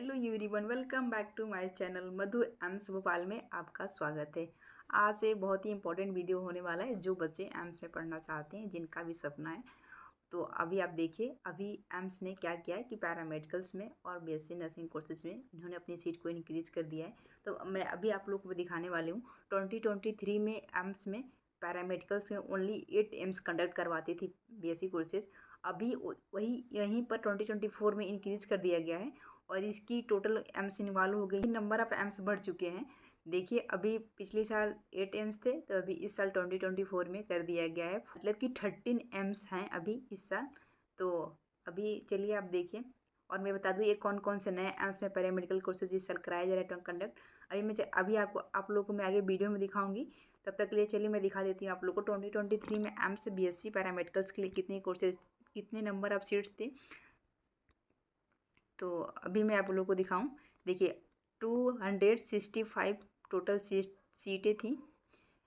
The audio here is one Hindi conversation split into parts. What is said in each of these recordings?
Hello everyone, welcome back to my channel Madhu AIIMS Bhopal में आपका स्वागत है। आज से बहुत ही इंपॉर्टेंट वीडियो होने वाला है जो बच्चे एम्स में पढ़ना चाहते हैं, जिनका भी सपना है। तो अभी आप देखिए, अभी एम्स ने क्या किया है कि पैरामेडिकल्स में और बीएससी नर्सिंग कोर्सेज में इन्होंने अपनी सीट को इंक्रीज कर दिया है। तो मैं अभी आप लोग को दिखाने वाली हूँ 2023 में एम्स में पैरामेडिकल्स में ओनली 8 एम्स कंडक्ट करवाती थी बीएससी कोर्सेज। अभी वही यहीं पर 2024 में इंक्रीज कर दिया गया है और इसकी टोटल एम्स इन्वॉल्व हो गई, नंबर ऑफ एम्स बढ़ चुके हैं। देखिए, अभी पिछले साल 8 एम्स थे, तो अभी इस साल 2024 में कर दिया गया है, मतलब कि 13 एम्स हैं अभी इस साल। तो अभी चलिए आप देखिए, और मैं बता दूँ ये कौन कौन से नए एम्स में पैरामेडिकल कोर्सेज इस साल कराया जा रहा है कंडक्ट। अभी आपको आप लोगों को मैं आगे वीडियो में दिखाऊंगी। तब तक के लिए चलिए मैं दिखा देती हूँ आप लोग को 2023 में एम्स बीएससी पैरामेडिकल्स के लिए कितनी कोर्सेज, कितने नंबर ऑफ सीट्स थे। तो अभी मैं आप लोगों को दिखाऊं। देखिए, 265 टोटल सीटें थी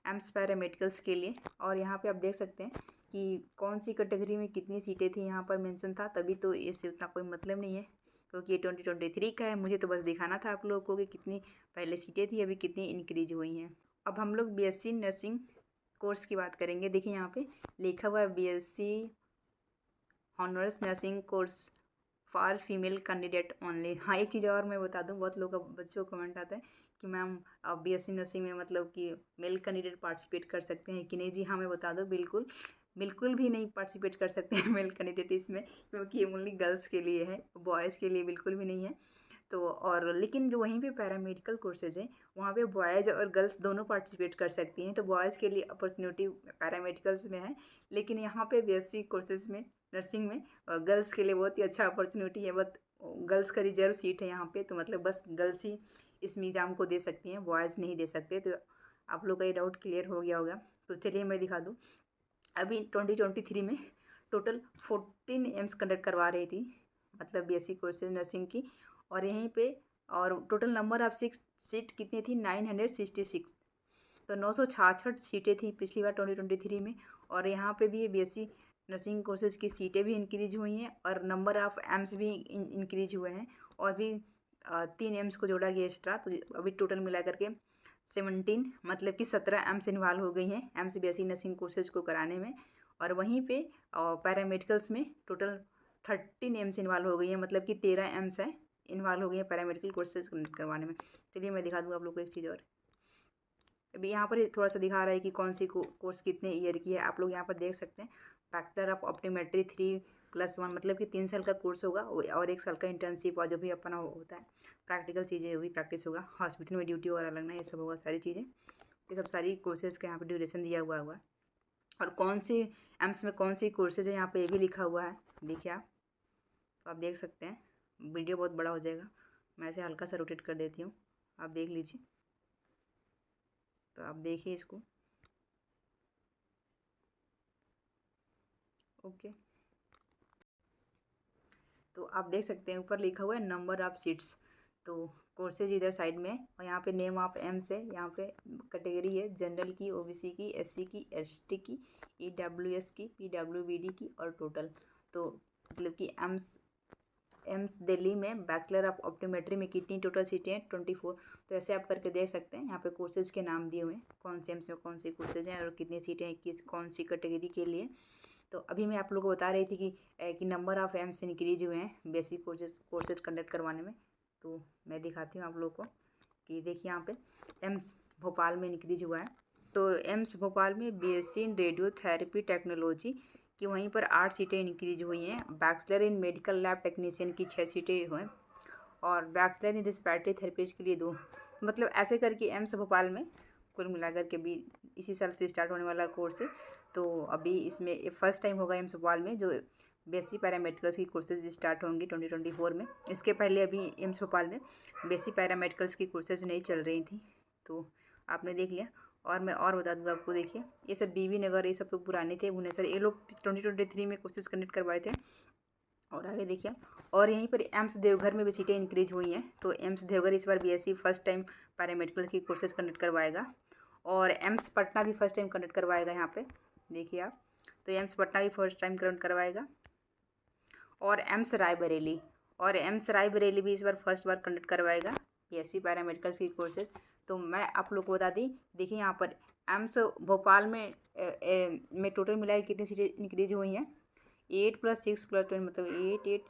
एम्स पैरामेडिकल्स के लिए। और यहाँ पे आप देख सकते हैं कि कौन सी कैटेगरी में कितनी सीटें थी, यहाँ पर मेंशन था। तभी तो इससे उतना कोई मतलब नहीं है, क्योंकि ये 2023 का है। मुझे तो बस दिखाना था आप लोगों को कि कितनी पहले सीटें थी, अभी कितनी इंक्रीज हुई हैं। अब हम लोग बीएससी नर्सिंग कोर्स की बात करेंगे। देखिए, यहाँ पे लिखा हुआ है BSc honours nursing course for female candidate only. हाँ, एक चीज़ और मैं बता दूँ, बहुत लोग बच्चों को कमेंट आता है कि मैम बीएससी नर्सिंग में मतलब कि मेल कैंडिडेट पार्टिसिपेट कर सकते हैं कि नहीं। जी हाँ, मैं बता दूँ, बिल्कुल बिल्कुल भी नहीं पार्टिसिपेट कर सकते हैं मेल कैंडिडेट इसमें, क्योंकि ये ओनली गर्ल्स के लिए है, बॉयज़ के लिए बिल्कुल भी नहीं है। तो और लेकिन जो वहीं पे पैरामेडिकल कोर्सेज हैं, वहाँ पे बॉयज़ और गर्ल्स दोनों पार्टिसिपेट कर सकती हैं। तो बॉयज़ के लिए अपॉर्चुनिटी पैरामेडिकल्स में है, लेकिन यहाँ पे बीएससी कोर्सेज में नर्सिंग में गर्ल्स के लिए बहुत ही अच्छा अपॉर्चुनिटी है। बट गर्ल्स का रिजर्व सीट है यहाँ पे, तो मतलब बस गर्ल्स ही इस एग्ज़ाम को दे सकती हैं, बॉयज़ नहीं दे सकते। तो आप लोग का ये डाउट क्लियर हो गया होगा। तो चलिए मैं दिखा दूँ। अभी 2023 में टोटल 14 एम्स कंडक्ट करवा रही थी, मतलब बीएससी कोर्सेज नर्सिंग की। और यहीं पे और टोटल नंबर ऑफ सीट कितनी थी, 966। तो 966 सीटें थी पिछली बार 2023 में। और यहाँ पे भी बीएससी नर्सिंग कोर्सेज की सीटें भी इंक्रीज हुई हैं और नंबर ऑफ़ एम्स भी इंक्रीज हुए हैं। और भी 3 एम्स को जोड़ा गया एक्स्ट्रा, तो अभी टोटल मिला करके 17, मतलब कि 17 एम्स इन्वॉल्व हो गई हैं एम्स बीएससी नर्सिंग कोर्सेज को कराने में। और वहीं पे पैरामेडिकल्स में टोटल 13 एम्स इन्वॉल्व हो गई हैं, मतलब कि 13 एम्स हैं इन्वॉल्व हो गई हैं पैरामेडिकल कोर्सेज करवाने में। चलिए मैं दिखा दूँ आप लोग को एक चीज़ और। अभी यहाँ पर थोड़ा सा दिखा रहा है कि कौन सी कोर्स कितने ईयर की है। आप लोग यहाँ पर देख सकते हैं, बैचलर ऑफ ऑप्टोमेट्री 3+1, मतलब कि 3 साल का कोर्स होगा और 1 साल का इंटर्नशिप और जो भी अपना होता है प्रैक्टिकल चीज़ें, वो भी प्रैक्टिस होगा। हॉस्पिटल में ड्यूटी वगैरह लगना, ये सब होगा, सारी चीज़ें, ये सब सारी कोर्सेज़ का यहाँ पर ड्यूरेशन दिया हुआ होगा। और कौन सी एम्स में कौन सी कोर्सेज है यहाँ पर ये भी लिखा हुआ है। देखिए आप, तो आप देख सकते हैं। वीडियो बहुत बड़ा हो जाएगा, मैं ऐसे हल्का सा रोटेट कर देती हूँ, आप देख लीजिए। तो आप देखिए इसको, ओके। तो आप देख सकते हैं ऊपर लिखा हुआ है नंबर ऑफ़ सीट्स। तो कोर्सेज इधर साइड में है और यहाँ पे नेम ऑफ एम्स है। यहाँ पे कैटेगरी है जनरल की, ओबीसी की, एससी की, एसटी की, ईडब्ल्यूएस की, पीडब्ल्यूबीडी की और टोटल। तो मतलब कि एम्स दिल्ली में बैचलर ऑफ ऑप्टोमेट्री में कितनी टोटल सीटें हैं, 24। तो ऐसे आप करके देख सकते हैं। यहाँ पे कोर्सेज के नाम दिए हुए हैं, कौन से एम्स में कौन से कोर्सेज हैं और कितनी सीटें हैं किस कौन सी कैटेगरी के लिए। तो अभी मैं आप लोगों को बता रही थी कि नंबर ऑफ़ एम्स इंक्रीज हुए हैं बेसिक कोर्सेज कंडक्ट करवाने में। तो मैं दिखाती हूँ आप लोगों को कि देखिए यहाँ पे एम्स भोपाल में इंक्रीज हुआ है। तो एम्स भोपाल में बीएससी इन रेडियोथेरेपी टेक्नोलॉजी की वहीं पर 8 सीटें इंक्रीज हुई हैं। Bachelor in medical lab technician की 6 सीटें हुए और बैचलर इन रिस्पिरेटरी थेरेपिस्ट के लिए 2। मतलब ऐसे करके एम्स भोपाल में कुल मिलाकर के भी इसी साल से स्टार्ट होने वाला कोर्स है। तो अभी इसमें फर्स्ट टाइम होगा एम्स भोपाल में जो बेसिक पैरामेडिकल्स की कोर्सेज स्टार्ट होंगी 2024 में। इसके पहले अभी एम्स भोपाल में बेसिक पैरामेडिकल्स की कोर्सेज नहीं चल रही थी, तो आपने देख लिया। और मैं और बता दूँगा आपको, देखिए ये सब बीबी नगर, ये सब तो पुराने थे, भुवनेश्वर, ये लोग 2023 में कोर्सेज कंडक्ट करवाए थे। और आगे देखिए, और यहीं पर एम्स देवघर में भी सीटें इंक्रीज हुई हैं। तो एम्स देवघर इस बार बीएससी फर्स्ट टाइम पैरामेडिकल की कोर्सेज कंडक्ट करवाएगा। और एम्स पटना भी फर्स्ट टाइम कंडक्ट करवाएगा। यहाँ पे देखिए आप, तो एम्स पटना भी फर्स्ट टाइम कंडक्ट करवाएगा। और एम्स रायबरेली और एम्स रायबरेली भी इस बार फर्स्ट बार कंडक्ट करवाएगा BSc पैरामेडिकल की कोर्सेज। तो मैं आप लोग को बता दी, देखिए यहाँ पर एम्स भोपाल में टोटल मिला के कितनी सीटें इंक्रीज हुई हैं, 8 + 6 + 10 मतलब 8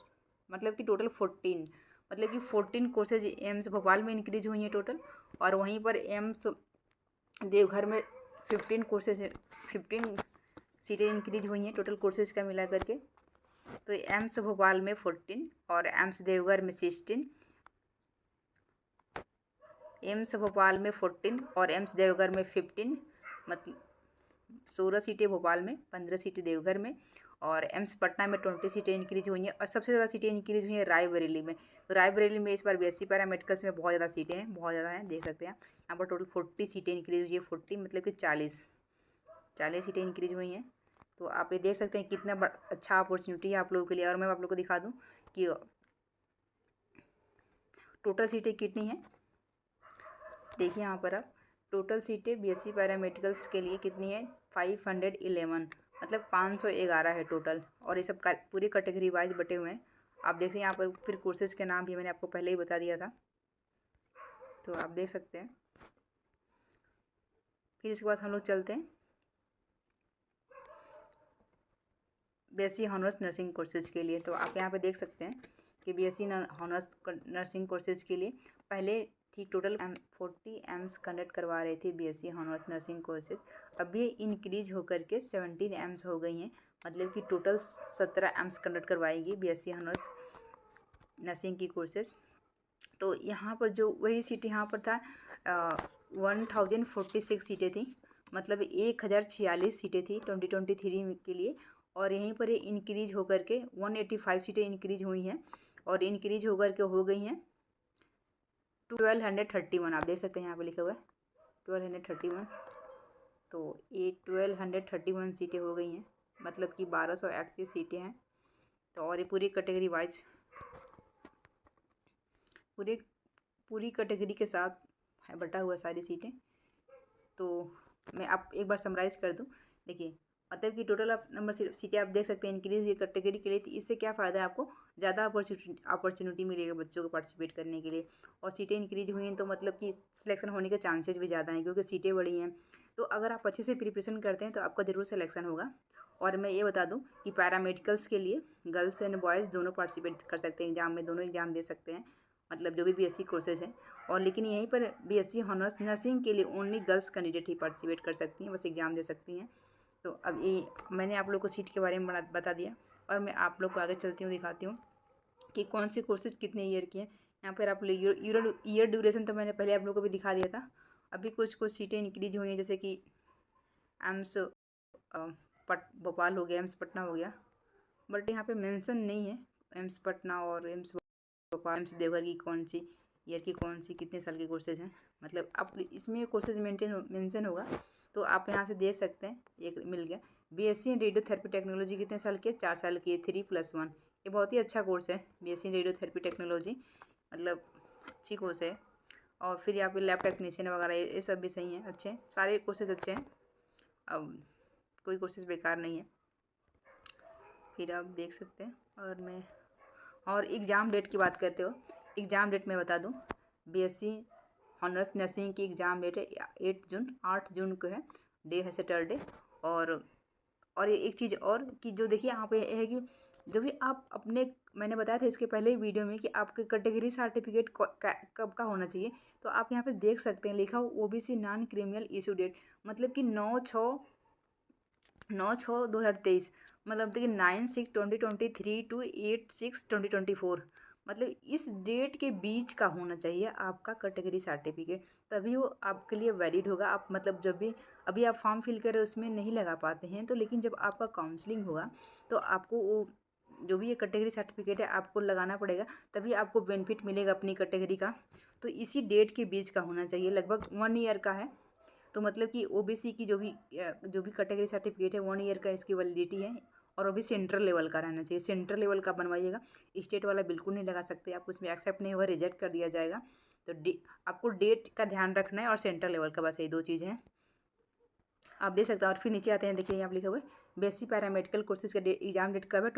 मतलब कि टोटल 14, मतलब कि 14 कोर्सेज एम्स भोपाल में इंक्रीज हुई हैं टोटल। और वहीं पर एम्स देवघर में 15 कोर्सेज 15 सीटें इंक्रीज हुई हैं टोटल कोर्सेज का मिला करके। तो एम्स भोपाल में 14 और एम्स देवघर में 16, एम्स भोपाल में 14 और एम्स देवघर में 15, मतलब 16 सीटें भोपाल में, 15 सीटें देवघर में। और एम्स पटना में 20 सीटें इंक्रीज हुई हैं और सबसे ज़्यादा सीटें इंक्रीज हुई हैं रायबरेली में। तो रायबरेली में इस बार BSc पैरामेडिकल्स में बहुत ज़्यादा सीटें हैं, बहुत ज़्यादा हैं, देख सकते हैं यहाँ पर टोटल 40 सीटें इंक्रीज हुई है। 40 मतलब कि 40 सीटें इंक्रीज हुई हैं। तो आप ये देख सकते हैं कितना अच्छा अपॉर्चुनिटी है आप लोगों के लिए। और मैं आप लोग को दिखा दूं कि टोटल सीटें कितनी हैं। देखिए यहाँ पर आप टोटल सीटें BSc पैरामेडिकल्स के लिए कितनी है, 511, मतलब 511 है टोटल। और ये सब पूरी कैटेगरी वाइज बटे हुए हैं। आप देख सकते हैं यहाँ पर फिर कोर्सेज के नाम भी मैंने आपको पहले ही बता दिया था, तो आप देख सकते हैं। फिर इसके बाद हम लोग चलते हैं BSc हॉनर्स नर्सिंग कोर्सेज के लिए। तो आप यहाँ पे देख सकते हैं कि BSc हॉनर्स नर्सिंग कोर्सेज के लिए पहले थी टोटल 40 एम्स कंडक्ट करवा रहे थे BSc हॉनर्स नर्सिंग कोर्सेज। अब ये इंक्रीज होकर के 17 एम्स हो गई हैं, मतलब कि टोटल 17 एम्स कंडक्ट करवाएगी BSc हॉनर्स नर्सिंग की कोर्सेज। तो यहाँ पर जो वही सीट यहाँ पर था 1046 सीटें थी, मतलब 1046 सीटें थी 2023 के लिए। और यहीं पर ये इंक्रीज होकर के 185 सीटें इंक्रीज हुई हैं और इंक्रीज होकर के हो गई हैं 1231। आप देख सकते हैं यहाँ पर लिखा हुआ है 1231। तो ये 1231 सीटें हो गई हैं, मतलब कि 1231 सीटें हैं। तो और ये पूरी कैटेगरी वाइज पूरी कैटेगरी के साथ है बटा हुआ सारी सीटें। तो मैं आप एक बार समराइज़ कर दूं, देखिए मतलब कि टोटल आप नंबर सीटें आप देख सकते हैं इंक्रीज हुई कैटेगरी के लिए। तो इससे क्या फ़ायदा है, आपको ज़्यादा अपॉर्चुनिटी मिलेगा बच्चों को पार्टिसिपेट करने के लिए। और सीटें इंक्रीज हुई हैं तो मतलब कि सिलेक्शन होने के चांसेस भी ज़्यादा हैं, क्योंकि सीटें बड़ी हैं। तो अगर आप अच्छे से प्रिपरेशन करते हैं तो आपका ज़रूर सिलेक्शन होगा। और मैं ये बता दूं कि पैरामेडिकल्स के लिए गर्ल्स एंड बॉयज़ दोनों पार्टिसिपेट कर सकते हैं एग्जाम में, दोनों एग्जाम दे सकते हैं, मतलब जो भी BSc कोर्सेज हैं। और लेकिन यहीं पर BSc हॉनर्स नर्सिंग के लिए ओनली गर्ल्स कैंडिडेट ही पार्टिसिपेट कर सकती हैं, बस एग्ज़ाम दे सकती हैं। तो अब ये मैंने आप लोग को सीट के बारे में बता दिया। और मैं आप लोग को आगे चलती हूँ, दिखाती हूँ कि कौन सी कोर्सेज कितने ईयर की हैं। यहाँ पर आप ईयर ड्यूरेशन तो मैंने पहले आप लोग को भी दिखा दिया था। अभी कुछ सीटें इंक्रीज हुई हैं, जैसे कि एम्स भोपाल हो गया, एम्स पटना हो गया, बट यहाँ पे मेंशन नहीं है एम्स पटना और एम्स भोपाल, एम्स देवघर की कौन सी ईयर की, कौन सी कितने साल के कोर्सेज हैं। मतलब आप इसमें कोर्सेज मेंशन होगा तो आप यहाँ से देख सकते हैं। एक मिल गया BSc इन रेडियोथेरेपी टेक्नोलॉजी कितने साल की है, 4 साल की है, 3+1। ये बहुत ही अच्छा कोर्स है BSc इन रेडियोथेरेपी टेक्नोलॉजी, मतलब अच्छी कोर्स है। और फिर यहाँ पे लैब टेक्नीशियन वगैरह ये सब भी सही हैं, अच्छे हैं, सारे कोर्सेज अच्छे हैं। अब कोई कोर्सेज बेकार नहीं है, फिर आप देख सकते हैं। और एग्ज़ाम डेट की बात करते हो, एग्ज़ाम डेट मैं बता दूं, BSc हॉनर्स नर्सिंग की एग्ज़ाम डेट है 8 जून को है, डे है सैटरडे। और ये एक चीज़ और कि जो देखिए यहाँ पे है कि जो भी आप अपने, मैंने बताया था इसके पहले वीडियो में कि आपके कैटेगरी सर्टिफिकेट कब का होना चाहिए। तो आप यहाँ पे देख सकते हैं लिखा हो OBC non criminal issue date, मतलब कि 9/6/2023, मतलब देखिए 9/6/2023 to 8/6/2024, मतलब इस डेट के बीच का होना चाहिए आपका कैटेगरी सर्टिफिकेट, तभी वो आपके लिए वैलिड होगा। आप मतलब जब भी अभी आप फॉर्म फिल करें उसमें नहीं लगा पाते हैं तो, लेकिन जब आपका काउंसलिंग होगा तो आपको वो जो भी ये कैटेगरी सर्टिफिकेट है आपको लगाना पड़ेगा, तभी आपको बेनिफिट मिलेगा अपनी कैटेगरी का। तो इसी डेट के बीच का होना चाहिए, लगभग 1 ईयर का है। तो मतलब कि OBC की जो भी कैटेगरी सर्टिफिकेट है 1 ईयर का इसकी वैलिडिटी है। और वो भी सेंट्रल लेवल का रहना चाहिए, सेंट्रल लेवल का बनवाइएगा, स्टेट वाला बिल्कुल नहीं लगा सकते आप, उसमें एक्सेप्ट नहीं होगा, रिजेक्ट कर दिया जाएगा। तो आपको डेट का ध्यान रखना है और सेंट्रल लेवल का, बस यही 2 चीज़ें हैं, आप देख सकते हैं। और फिर नीचे आते हैं, देखिए यहाँ लिखा हुआ है BSc पैरामेडिकल कोर्सेज का एग्जाम डेट कब है,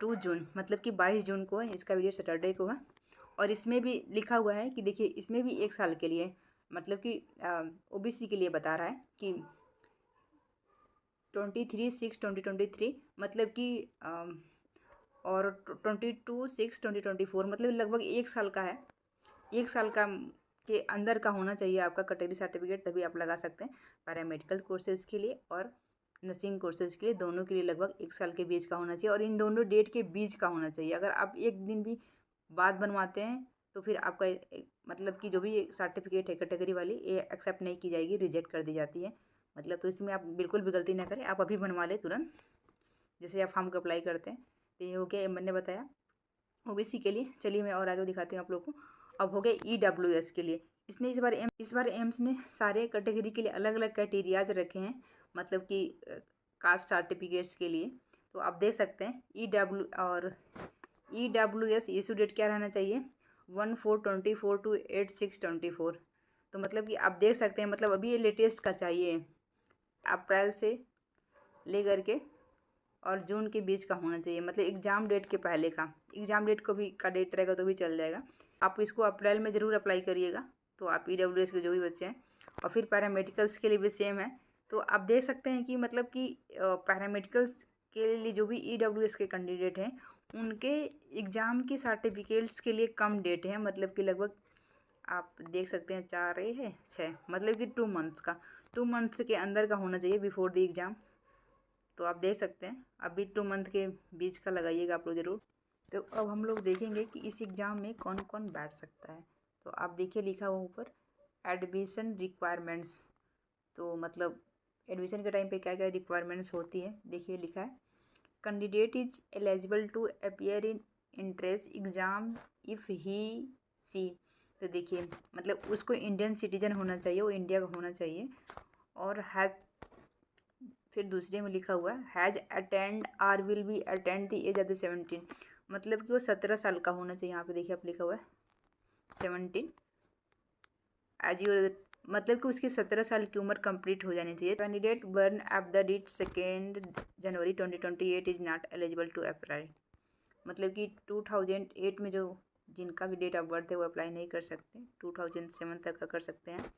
2 जून मतलब कि 22 जून को है, इसका वीडियो सैटरडे को है। और इसमें भी लिखा हुआ है कि देखिए इसमें भी 1 साल के लिए मतलब कि ओबीसी के लिए बता रहा है कि 23/6/2023 मतलब कि और 22/6/2024 मतलब लगभग 1 साल का है। 1 साल का के अंदर का होना चाहिए आपका कैटेगरी सर्टिफिकेट, तभी आप लगा सकते हैं। पैरामेडिकल कोर्सेज़ के लिए और नर्सिंग कोर्सेज़ के लिए दोनों के लिए लगभग 1 साल के बीच का होना चाहिए और इन दोनों डेट के बीच का होना चाहिए। अगर आप एक दिन भी बाद बनवाते हैं तो फिर आपका मतलब कि जो भी सर्टिफिकेट है कैटेगरी वाली ये एक्सेप्ट नहीं की जाएगी, रिजेक्ट कर दी जाती है। मतलब तो इसमें आप बिल्कुल भी गलती ना करें, आप अभी बनवा लें तुरंत, जैसे आप फॉर्म को अप्लाई करते हैं। तो ये हो गया, मैंने बताया ओबीसी के लिए। चलिए मैं और आगे दिखाती हूँ आप लोग को। अब हो गया ईडब्ल्यूएस के लिए। इसने इस बार एम्स ने सारे कैटेगरी के लिए अलग अलग क्राइटेरियाज रखे हैं, मतलब कि कास्ट सर्टिफिकेट्स के लिए। तो आप देख सकते हैं ईडब्ल्यूएस इशू डेट क्या रहना चाहिए 1/4/24 to 8/6/24। तो मतलब कि आप देख सकते हैं, मतलब अभी ये लेटेस्ट का चाहिए, अप्रैल से लेकर के और जून के बीच का होना चाहिए, मतलब एग्ज़ाम डेट के पहले का। एग्ज़ाम डेट को भी का डेट रहेगा तो भी चल जाएगा। आप इसको अप्रैल में ज़रूर अप्लाई करिएगा, तो आप ईडब्ल्यूएस के जो भी बच्चे हैं। और फिर पैरामेडिकल्स के लिए भी सेम है। तो आप देख सकते हैं कि मतलब कि पैरामेडिकल्स के लिए जो भी ईडब्ल्यूएस के कैंडिडेट हैं उनके एग्ज़ाम के सर्टिफिकेट्स के लिए कम डेट है, मतलब कि लगभग आप देख सकते हैं 4 है 6, मतलब कि 2 मंथ्स का, 2 मंथ्स के अंदर का होना चाहिए बिफोर द एग्ज़ाम। तो आप देख सकते हैं अभी 2 मंथ के बीच का लगाइएगा आप लोग ज़रूर। तो अब हम लोग देखेंगे कि इस एग्ज़ाम में कौन कौन बैठ सकता है। तो आप देखिए लिखा हुआ ऊपर एडमिशन रिक्वायरमेंट्स। तो मतलब एडमिशन के टाइम पे क्या क्या रिक्वायरमेंट्स होती है, देखिए लिखा है candidate is eligible to appear in entrance exam if he she. तो देखिए मतलब उसको इंडियन सिटीजन होना चाहिए, वो इंडिया का होना चाहिए। और हैज़, फिर दूसरे में लिखा हुआ है has attend or will be attend the age of the 17, मतलब कि वो 17 साल का होना चाहिए। यहाँ पे देखिए आप लिखा हुआ है 17 एज यूर, मतलब कि उसकी 17 साल की उम्र कंप्लीट हो जानी चाहिए। Candidate born at the date 2 January 2028 is not eligible to apply, मतलब कि 2008 में जो जिनका भी डेट ऑफ बर्थ है वो अप्लाई नहीं कर सकते, 2007 तक का कर सकते हैं।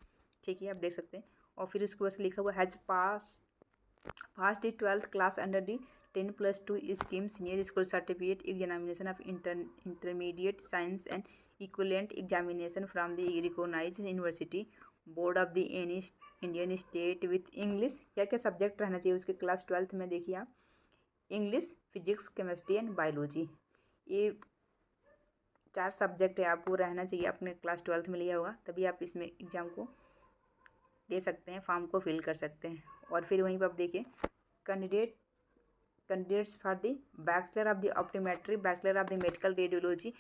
ठीक है, आप देख सकते हैं। और फिर उसके बाद लिखा हुआ has pass the 12th class under the 10+2 scheme senior school certificate examination of intermediate science and equivalent examination from the recognised university board of the Indian state with English. क्या क्या सब्जेक्ट रहना चाहिए उसके क्लास 12th में, देखिए आप English, physics, chemistry and biology, ये 4 सब्जेक्ट है आपको रहना चाहिए, आपने क्लास 12th में लिया होगा, तभी आप इसमें एग्ज़ाम को दे सकते हैं, फॉर्म को फिल कर सकते हैं। और फिर वहीं पर आप देखिए candidates for the bachelor of the optometry, bachelor of the medical radiology,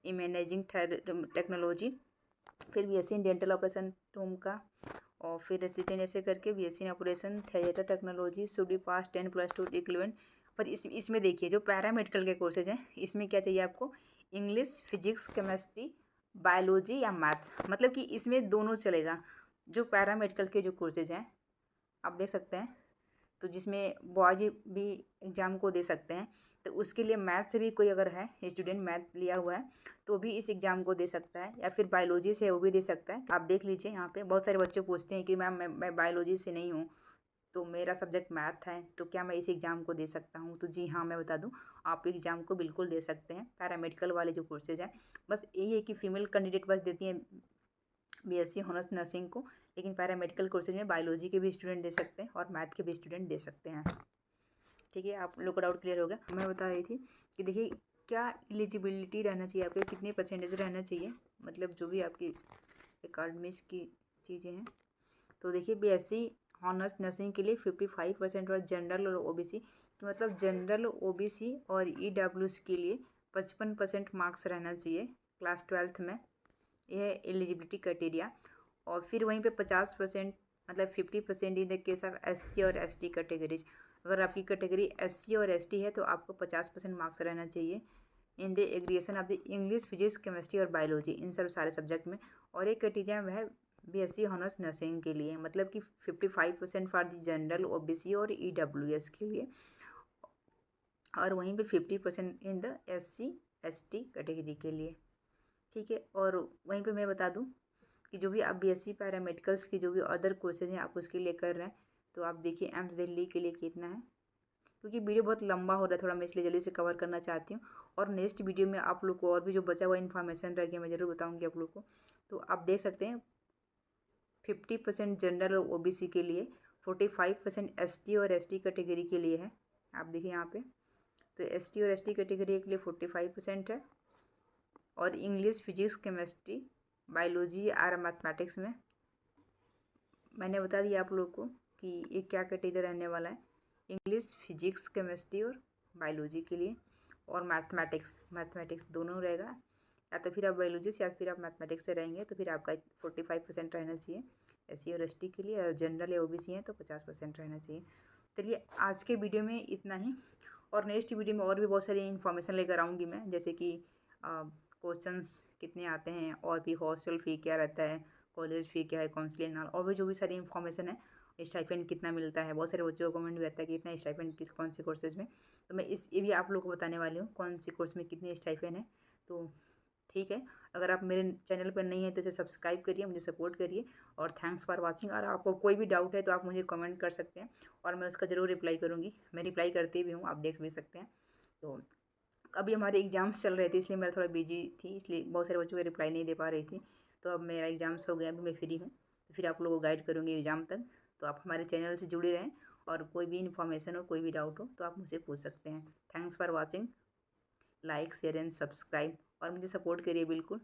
imaging technology, फिर BSc in dental operation room का, और फिर रेसिडेंट ऐसे करके BSc in operation theatre technology should be pass 10+2 equivalent. पर इसमें देखिए जो पैरामेडिकल के कोर्सेज हैं इसमें क्या चाहिए आपको इंग्लिश, फिजिक्स, केमिस्ट्री, बायोलॉजी या मैथ, मतलब कि इसमें दोनों चलेगा। जो पैरामेडिकल के जो कोर्सेज हैं आप देख सकते हैं, तो जिसमें बॉयज भी एग्ज़ाम को दे सकते हैं, तो उसके लिए मैथ से भी कोई अगर है स्टूडेंट मैथ लिया हुआ है तो भी इस एग्ज़ाम को दे सकता है, या फिर बायोलॉजी से वो भी दे सकता है। आप देख लीजिए यहाँ पे बहुत सारे बच्चे पूछते हैं कि मैम मैं बायोलॉजी से नहीं हूँ, तो मेरा सब्जेक्ट मैथ है, तो क्या मैं इस एग्ज़ाम को दे सकता हूँ। तो जी हाँ, मैं बता दूँ आप एग्ज़ाम को बिल्कुल दे सकते हैं पैरामेडिकल वाले जो कोर्सेज हैं। बस यही है कि फ़ीमेल कैंडिडेट बस देती हैं बीएससी हॉनर्स नर्सिंग को, लेकिन पैरामेडिकल कोर्सेज में बायोलॉजी के भी स्टूडेंट दे सकते हैं और मैथ के भी स्टूडेंट दे सकते हैं। ठीक है, आप लोग का डाउट क्लियर हो गया। मैं बता रही थी कि देखिए क्या एलिजिबिलिटी रहना चाहिए आपके, कितने परसेंटेज रहना चाहिए, मतलब जो भी आपकी एकेडमिक्स की चीज़ें हैं। तो देखिए बीएससी हॉनर्स नर्सिंग के लिए 55% और जनरल और ओबीसी, तो मतलब जनरल, ओबीसी और ईडब्ल्यूएस के लिए 55% मार्क्स रहना चाहिए क्लास 12th में, यह है एलिजिबिलिटी क्राइटेरिया। और फिर वहीं पे 50% मतलब 50% in the case of SC और एसटी कैटेगरीज। अगर आपकी कैटेगरी एससी और एसटी है तो आपको 50% मार्क्स रहना चाहिए in the aggregation of the English, physics, chemistry और बायोलॉजी, इन सब सारे सब्जेक्ट में। और एक क्राइटेरिया है बीएससी हॉनर्स नर्सिंग के लिए, मतलब कि 55% फॉर द जनरल, ओबीसी और ईडब्ल्यूएस के लिए। और वहीं पे 50% इन द SC/ST कैटेगरी के लिए। ठीक है, और वहीं पे मैं बता दूं कि जो भी आप BSc पैरामेडिकल्स की जो भी अदर कोर्सेज हैं आप उसके लिए कर रहे हैं, तो आप देखिए एम्स दिल्ली के लिए कितना है, क्योंकि वीडियो बहुत लंबा हो रहा है थोड़ा, मैं इसलिए जल्दी से कवर करना चाहती हूँ। और नेक्स्ट वीडियो में आप लोग को और भी जो बचा हुआ इन्फॉर्मेशन रह गया मैं ज़रूर बताऊँगी आप लोग को। तो आप देख सकते हैं 50% जनरल और OBC के लिए, 45% ST और ST कैटेगरी के लिए है। आप देखिए यहाँ पे, तो ST और ST कैटेगरी के लिए 45% है। और इंग्लिश, फिजिक्स, केमिस्ट्री, बायोलॉजी और मैथमेटिक्स में मैंने बता दिया आप लोग को कि ये क्या कैटेगरी रहने वाला है। इंग्लिश, फिजिक्स, केमिस्ट्री और बायोलॉजी के लिए, और मैथमेटिक्स दोनों रहेगा। या तो फिर आप बायोलॉजी से या फिर आप मैथमेटिक्स से रहेंगे तो फिर आपका 45% रहना चाहिए SC और ST के लिए, और जनरल या OBC हैं तो 50% रहना चाहिए। चलिए आज के वीडियो में इतना ही, और नेक्स्ट वीडियो में और भी बहुत सारी इन्फॉर्मेशन लेकर आऊँगी मैं, जैसे कि क्वेश्चंस कितने आते हैं, और भी हॉस्टल फ़ी क्या रहता है, कॉलेज फ़ी क्या है, काउंसलिंग और भी जो भी सारी इन्फॉर्मेशन है, स्टाइपेंड कितना मिलता है। बहुत सारे बच्चों को कमेंट भी आता है कि इतना स्टाइपेंड किस कौन से कोर्सेज में, तो मैं ये भी आप लोगों को बताने वाली हूँ कौन से कोर्स में कितनी स्टाइपेंड है। तो ठीक है, अगर आप मेरे चैनल पर नहीं है तो इसे सब्सक्राइब करिए, मुझे सपोर्ट करिए, और थैंक्स फॉर वाचिंग। और आपको कोई भी डाउट है तो आप मुझे कमेंट कर सकते हैं और मैं उसका ज़रूर रिप्लाई करूँगी। मैं रिप्लाई करती भी हूँ, आप देख भी सकते हैं। तो अभी हमारे एग्ज़ाम्स चल रहे थे इसलिए मैं थोड़ा बिजी थी, इसलिए बहुत सारे बच्चों को रिप्लाई नहीं दे पा रही थी। तो अब मेरा एग्ज़ाम्स हो गया, अभी मैं फ्री हूँ, तो फिर आप लोगों को गाइड करूँगी एग्ज़ाम तक। तो आप हमारे चैनल से जुड़े रहें, और कोई भी इन्फॉर्मेशन हो, कोई भी डाउट हो तो आप मुझसे पूछ सकते हैं। Thanks for watching, like, share and subscribe, और मुझे सपोर्ट करिए बिल्कुल।